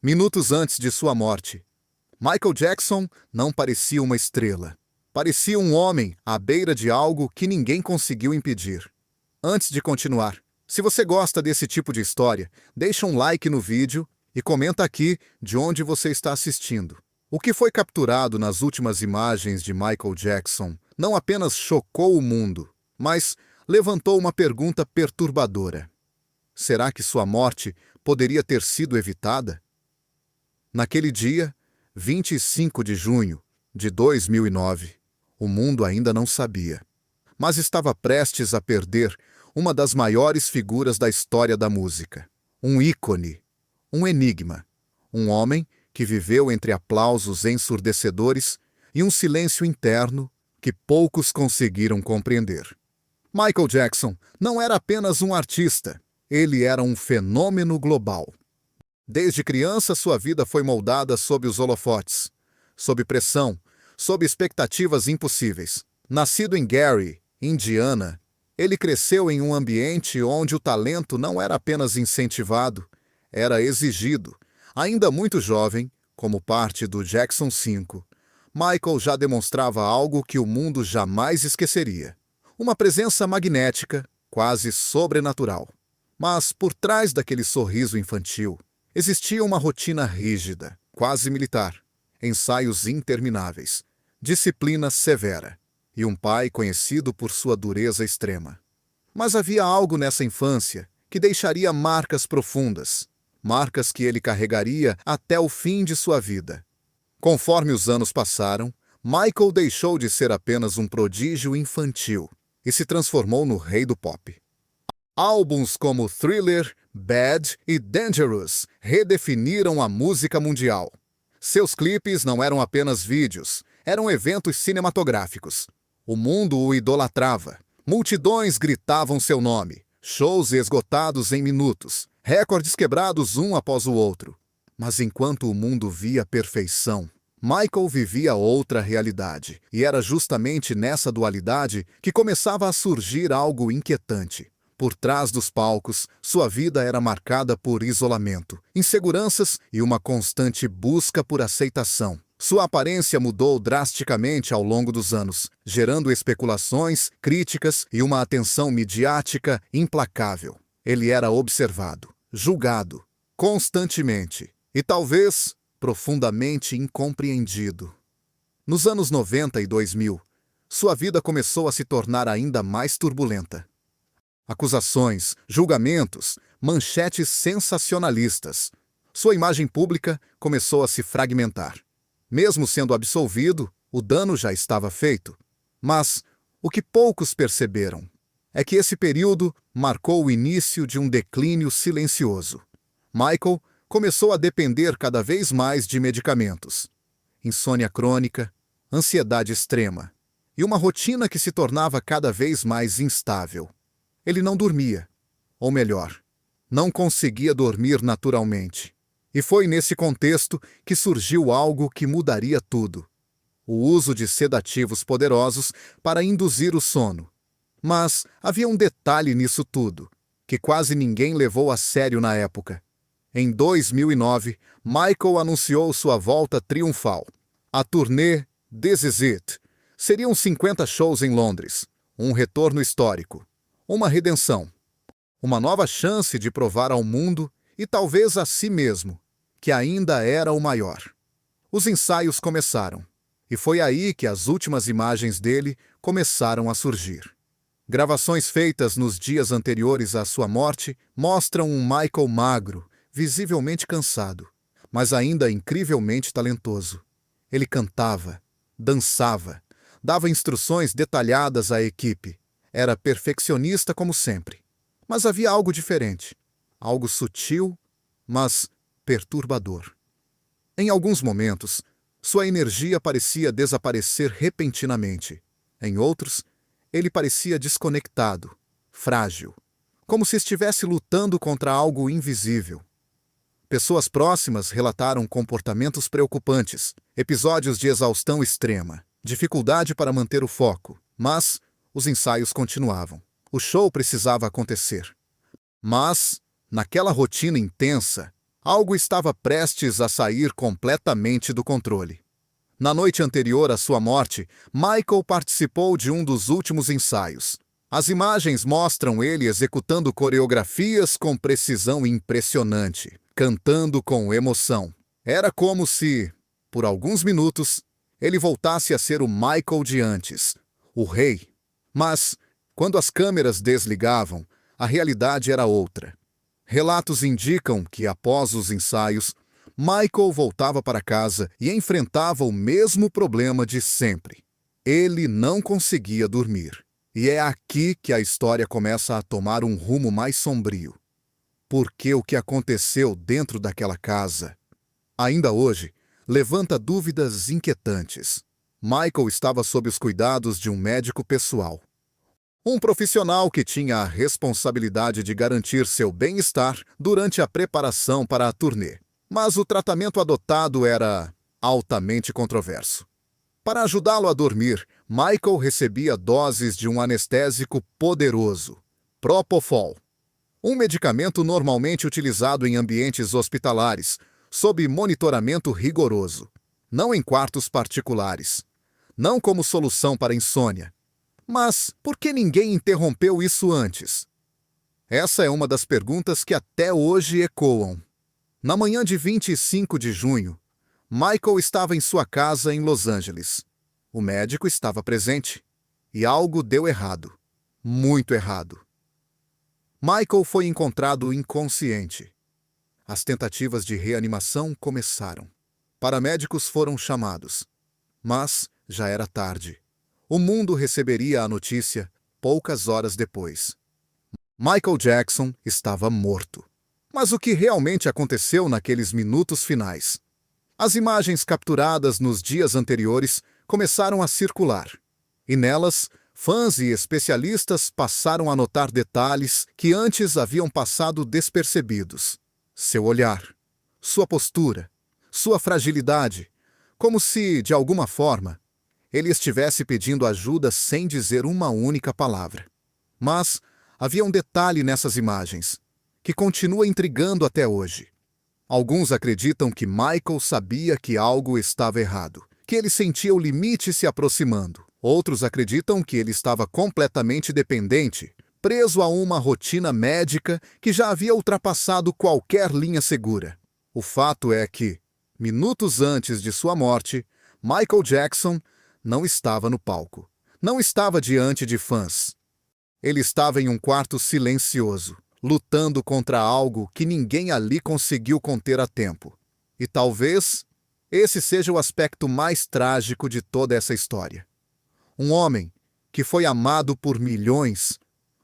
Minutos antes de sua morte, Michael Jackson não parecia uma estrela. Parecia um homem à beira de algo que ninguém conseguiu impedir. Antes de continuar, se você gosta desse tipo de história, deixa um like no vídeo e comenta aqui de onde você está assistindo. O que foi capturado nas últimas imagens de Michael Jackson não apenas chocou o mundo, mas levantou uma pergunta perturbadora. Será que sua morte poderia ter sido evitada? Naquele dia, 25 de junho de 2009, o mundo ainda não sabia, mas estava prestes a perder uma das maiores figuras da história da música. Um ícone, um enigma, um homem que viveu entre aplausos ensurdecedores e um silêncio interno que poucos conseguiram compreender. Michael Jackson não era apenas um artista, ele era um fenômeno global. Desde criança, sua vida foi moldada sob os holofotes, sob pressão, sob expectativas impossíveis. Nascido em Gary, Indiana, ele cresceu em um ambiente onde o talento não era apenas incentivado, era exigido. Ainda muito jovem, como parte do Jackson 5, Michael já demonstrava algo que o mundo jamais esqueceria. Uma presença magnética, quase sobrenatural. Mas por trás daquele sorriso infantil, existia uma rotina rígida, quase militar, ensaios intermináveis, disciplina severa e um pai conhecido por sua dureza extrema. Mas havia algo nessa infância que deixaria marcas profundas, marcas que ele carregaria até o fim de sua vida. Conforme os anos passaram, Michael deixou de ser apenas um prodígio infantil e se transformou no rei do pop. Álbuns como Thriller, Bad e Dangerous redefiniram a música mundial. Seus clipes não eram apenas vídeos, eram eventos cinematográficos. O mundo o idolatrava. Multidões gritavam seu nome. Shows esgotados em minutos. Recordes quebrados um após o outro. Mas enquanto o mundo via perfeição, Michael vivia outra realidade. E era justamente nessa dualidade que começava a surgir algo inquietante. Por trás dos palcos, sua vida era marcada por isolamento, inseguranças e uma constante busca por aceitação. Sua aparência mudou drasticamente ao longo dos anos, gerando especulações, críticas e uma atenção midiática implacável. Ele era observado, julgado, constantemente e talvez profundamente incompreendido. Nos anos 90 e 2000, sua vida começou a se tornar ainda mais turbulenta. Acusações, julgamentos, manchetes sensacionalistas. Sua imagem pública começou a se fragmentar. Mesmo sendo absolvido, o dano já estava feito. Mas o que poucos perceberam é que esse período marcou o início de um declínio silencioso. Michael começou a depender cada vez mais de medicamentos. Insônia crônica, ansiedade extrema e uma rotina que se tornava cada vez mais instável. Ele não dormia, ou melhor, não conseguia dormir naturalmente. E foi nesse contexto que surgiu algo que mudaria tudo: o uso de sedativos poderosos para induzir o sono. Mas havia um detalhe nisso tudo, que quase ninguém levou a sério na época. Em 2009, Michael anunciou sua volta triunfal. A turnê This Is It. Seriam 50 shows em Londres, um retorno histórico. Uma redenção, uma nova chance de provar ao mundo e talvez a si mesmo, que ainda era o maior. Os ensaios começaram, e foi aí que as últimas imagens dele começaram a surgir. Gravações feitas nos dias anteriores à sua morte mostram um Michael magro, visivelmente cansado, mas ainda incrivelmente talentoso. Ele cantava, dançava, dava instruções detalhadas à equipe. Era perfeccionista como sempre. Mas havia algo diferente. Algo sutil, mas perturbador. Em alguns momentos, sua energia parecia desaparecer repentinamente. Em outros, ele parecia desconectado, frágil, como se estivesse lutando contra algo invisível. Pessoas próximas relataram comportamentos preocupantes, episódios de exaustão extrema, dificuldade para manter o foco, mas os ensaios continuavam. O show precisava acontecer. Mas, naquela rotina intensa, Algo estava prestes a sair completamente do controle. Na noite anterior à sua morte, Michael participou de um dos últimos ensaios. As imagens mostram ele executando coreografias com precisão impressionante, cantando com emoção. Era como se, por alguns minutos, ele voltasse a ser o Michael de antes, o rei. Mas, quando as câmeras desligavam, a realidade era outra. Relatos indicam que, após os ensaios, Michael voltava para casa e enfrentava o mesmo problema de sempre. Ele não conseguia dormir. E é aqui que a história começa a tomar um rumo mais sombrio. Porque o que aconteceu dentro daquela casa, ainda hoje, levanta dúvidas inquietantes. Michael estava sob os cuidados de um médico pessoal. Um profissional que tinha a responsabilidade de garantir seu bem-estar durante a preparação para a turnê. Mas o tratamento adotado era altamente controverso. Para ajudá-lo a dormir, Michael recebia doses de um anestésico poderoso, Propofol, um medicamento normalmente utilizado em ambientes hospitalares, sob monitoramento rigoroso, não em quartos particulares, não como solução para insônia. Mas por que ninguém interrompeu isso antes? Essa é uma das perguntas que até hoje ecoam. Na manhã de 25 de junho, Michael estava em sua casa em Los Angeles. O médico estava presente e algo deu errado, muito errado. Michael foi encontrado inconsciente. As tentativas de reanimação começaram. Paramédicos foram chamados, mas já era tarde. O mundo receberia a notícia poucas horas depois. Michael Jackson estava morto. Mas o que realmente aconteceu naqueles minutos finais? As imagens capturadas nos dias anteriores começaram a circular, e nelas, fãs e especialistas passaram a notar detalhes que antes haviam passado despercebidos. Seu olhar, sua postura, sua fragilidade, como se, de alguma forma, ele estivesse pedindo ajuda sem dizer uma única palavra. Mas havia um detalhe nessas imagens, que continua intrigando até hoje. Alguns acreditam que Michael sabia que algo estava errado, que ele sentia o limite se aproximando. Outros acreditam que ele estava completamente dependente, preso a uma rotina médica que já havia ultrapassado qualquer linha segura. O fato é que, minutos antes de sua morte, Michael Jackson não estava no palco. Não estava diante de fãs. Ele estava em um quarto silencioso, lutando contra algo que ninguém ali conseguiu conter a tempo. E talvez esse seja o aspecto mais trágico de toda essa história. Um homem que foi amado por milhões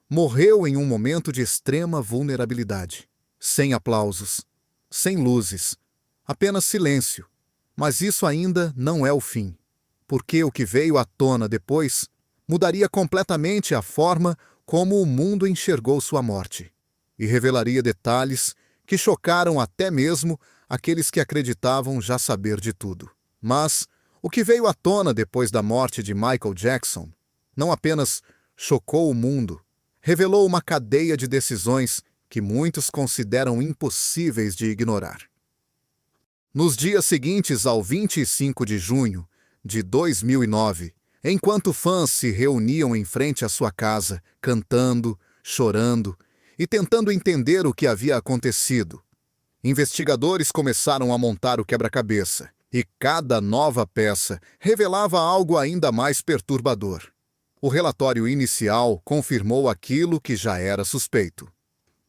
morreu em um momento de extrema vulnerabilidade, sem aplausos, sem luzes, apenas silêncio. Mas isso ainda não é o fim, porque o que veio à tona depois mudaria completamente a forma como o mundo enxergou sua morte, e revelaria detalhes que chocaram até mesmo aqueles que acreditavam já saber de tudo. Mas o que veio à tona depois da morte de Michael Jackson não apenas chocou o mundo, revelou uma cadeia de decisões que muitos consideram impossíveis de ignorar. Nos dias seguintes ao 25 de junho de 2009, enquanto fãs se reuniam em frente à sua casa, cantando, chorando e tentando entender o que havia acontecido, investigadores começaram a montar o quebra-cabeça, e cada nova peça revelava algo ainda mais perturbador. O relatório inicial confirmou aquilo que já era suspeito.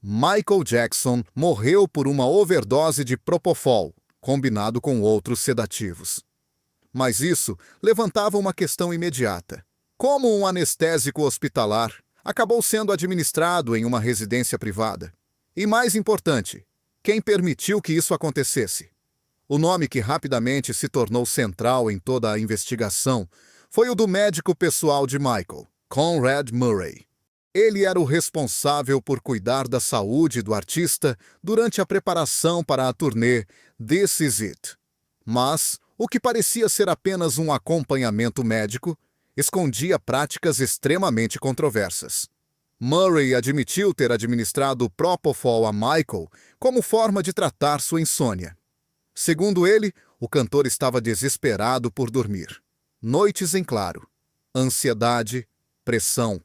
Michael Jackson morreu por uma overdose de Propofol, combinado com outros sedativos. Mas isso levantava uma questão imediata. Como um anestésico hospitalar acabou sendo administrado em uma residência privada? E mais importante, quem permitiu que isso acontecesse? O nome que rapidamente se tornou central em toda a investigação foi o do médico pessoal de Michael, Conrad Murray. Ele era o responsável por cuidar da saúde do artista durante a preparação para a turnê This Is It. Mas o que parecia ser apenas um acompanhamento médico escondia práticas extremamente controversas. Murray admitiu ter administrado Propofol a Michael como forma de tratar sua insônia. Segundo ele, o cantor estava desesperado por dormir. Noites em claro, ansiedade, pressão,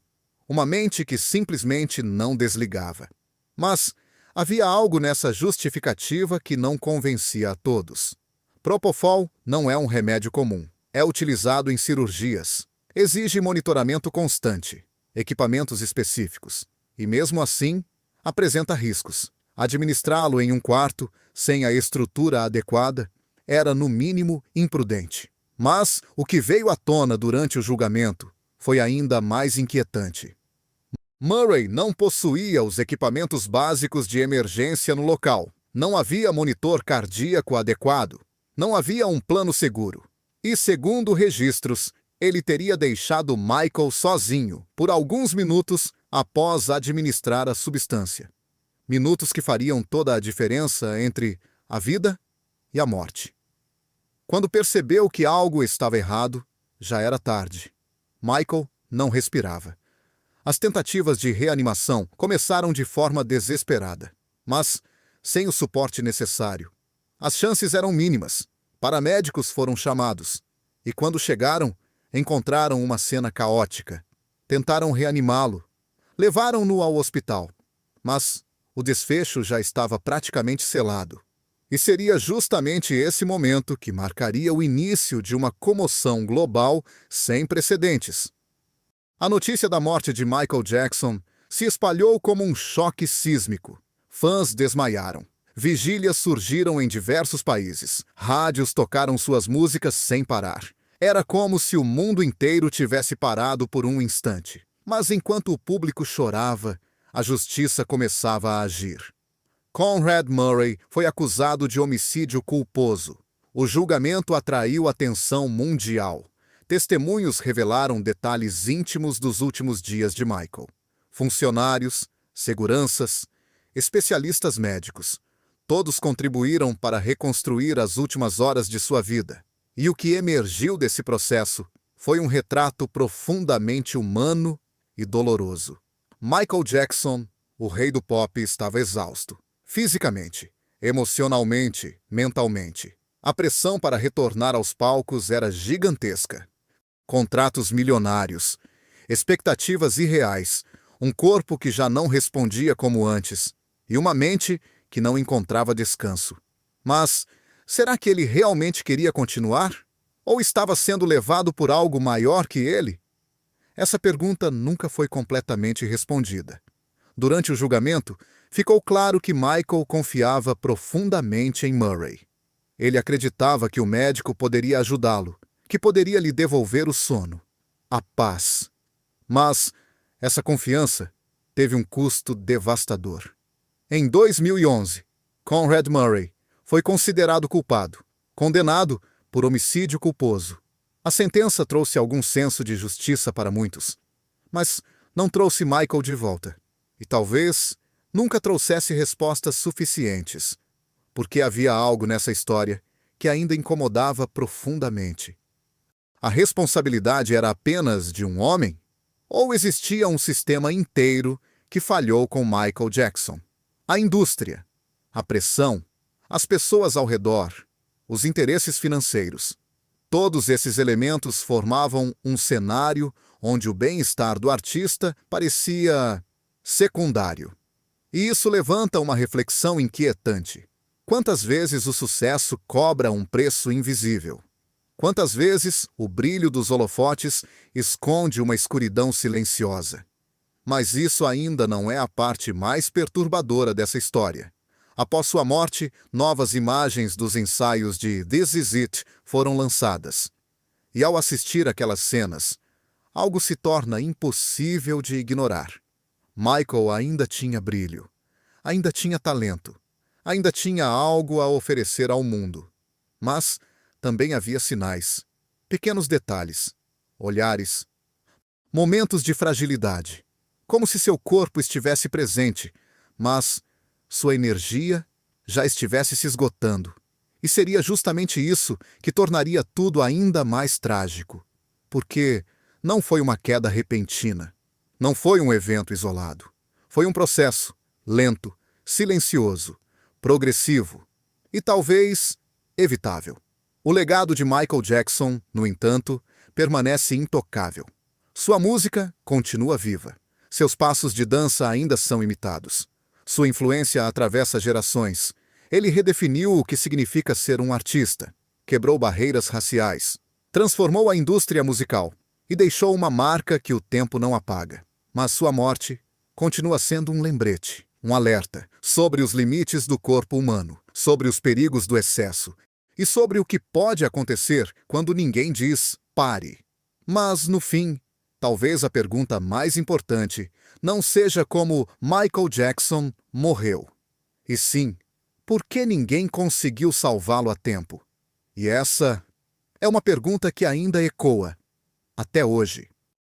uma mente que simplesmente não desligava. Mas havia algo nessa justificativa que não convencia a todos. Propofol não é um remédio comum. É utilizado em cirurgias. Exige monitoramento constante, equipamentos específicos e, mesmo assim, apresenta riscos. Administrá-lo em um quarto, sem a estrutura adequada, era, no mínimo, imprudente. Mas o que veio à tona durante o julgamento foi ainda mais inquietante. Murray não possuía os equipamentos básicos de emergência no local. Não havia monitor cardíaco adequado. Não havia um plano seguro. E, segundo registros, ele teria deixado Michael sozinho por alguns minutos após administrar a substância. Minutos que fariam toda a diferença entre a vida e a morte. Quando percebeu que algo estava errado, já era tarde. Michael não respirava. As tentativas de reanimação começaram de forma desesperada, mas sem o suporte necessário. As chances eram mínimas. Paramédicos foram chamados, e quando chegaram, encontraram uma cena caótica. Tentaram reanimá-lo. Levaram-no ao hospital, mas o desfecho já estava praticamente selado. E seria justamente esse momento que marcaria o início de uma comoção global sem precedentes. A notícia da morte de Michael Jackson se espalhou como um choque sísmico. Fãs desmaiaram. Vigílias surgiram em diversos países. Rádios tocaram suas músicas sem parar. Era como se o mundo inteiro tivesse parado por um instante. Mas enquanto o público chorava, a justiça começava a agir. Conrad Murray foi acusado de homicídio culposo. O julgamento atraiu atenção mundial. Testemunhos revelaram detalhes íntimos dos últimos dias de Michael. Funcionários, seguranças, especialistas médicos, todos contribuíram para reconstruir as últimas horas de sua vida. E o que emergiu desse processo foi um retrato profundamente humano e doloroso. Michael Jackson, o rei do pop, estava exausto. Fisicamente, emocionalmente, mentalmente. A pressão para retornar aos palcos era gigantesca. Contratos milionários, expectativas irreais, um corpo que já não respondia como antes e uma mente que não encontrava descanso. Mas será que ele realmente queria continuar? Ou estava sendo levado por algo maior que ele? Essa pergunta nunca foi completamente respondida. Durante o julgamento, ficou claro que Michael confiava profundamente em Murray. Ele acreditava que o médico poderia ajudá-lo, que poderia lhe devolver o sono, a paz. Mas essa confiança teve um custo devastador. Em 2011, Conrad Murray foi considerado culpado, condenado por homicídio culposo. A sentença trouxe algum senso de justiça para muitos, mas não trouxe Michael de volta. E talvez nunca trouxesse respostas suficientes, porque havia algo nessa história que ainda incomodava profundamente. A responsabilidade era apenas de um homem? Ou existia um sistema inteiro que falhou com Michael Jackson? A indústria, a pressão, as pessoas ao redor, os interesses financeiros. Todos esses elementos formavam um cenário onde o bem-estar do artista parecia secundário. E isso levanta uma reflexão inquietante. Quantas vezes o sucesso cobra um preço invisível? Quantas vezes o brilho dos holofotes esconde uma escuridão silenciosa? Mas isso ainda não é a parte mais perturbadora dessa história. Após sua morte, novas imagens dos ensaios de This Is It foram lançadas. E ao assistir aquelas cenas, algo se torna impossível de ignorar. Michael ainda tinha brilho, ainda tinha talento, ainda tinha algo a oferecer ao mundo. Mas também havia sinais, pequenos detalhes, olhares, momentos de fragilidade, como se seu corpo estivesse presente, mas sua energia já estivesse se esgotando. E seria justamente isso que tornaria tudo ainda mais trágico, porque não foi uma queda repentina, Não foi um evento isolado. Foi um processo lento, silencioso, progressivo e talvez evitável. O legado de Michael Jackson, no entanto, permanece intocável. Sua música continua viva. Seus passos de dança ainda são imitados. Sua influência atravessa gerações. Ele redefiniu o que significa ser um artista, quebrou barreiras raciais, transformou a indústria musical e deixou uma marca que o tempo não apaga. Mas sua morte continua sendo um lembrete, um alerta sobre os limites do corpo humano, sobre os perigos do excesso e sobre o que pode acontecer quando ninguém diz pare. Mas, no fim, talvez a pergunta mais importante não seja como Michael Jackson morreu, e sim, por que ninguém conseguiu salvá-lo a tempo? E essa é uma pergunta que ainda ecoa até hoje.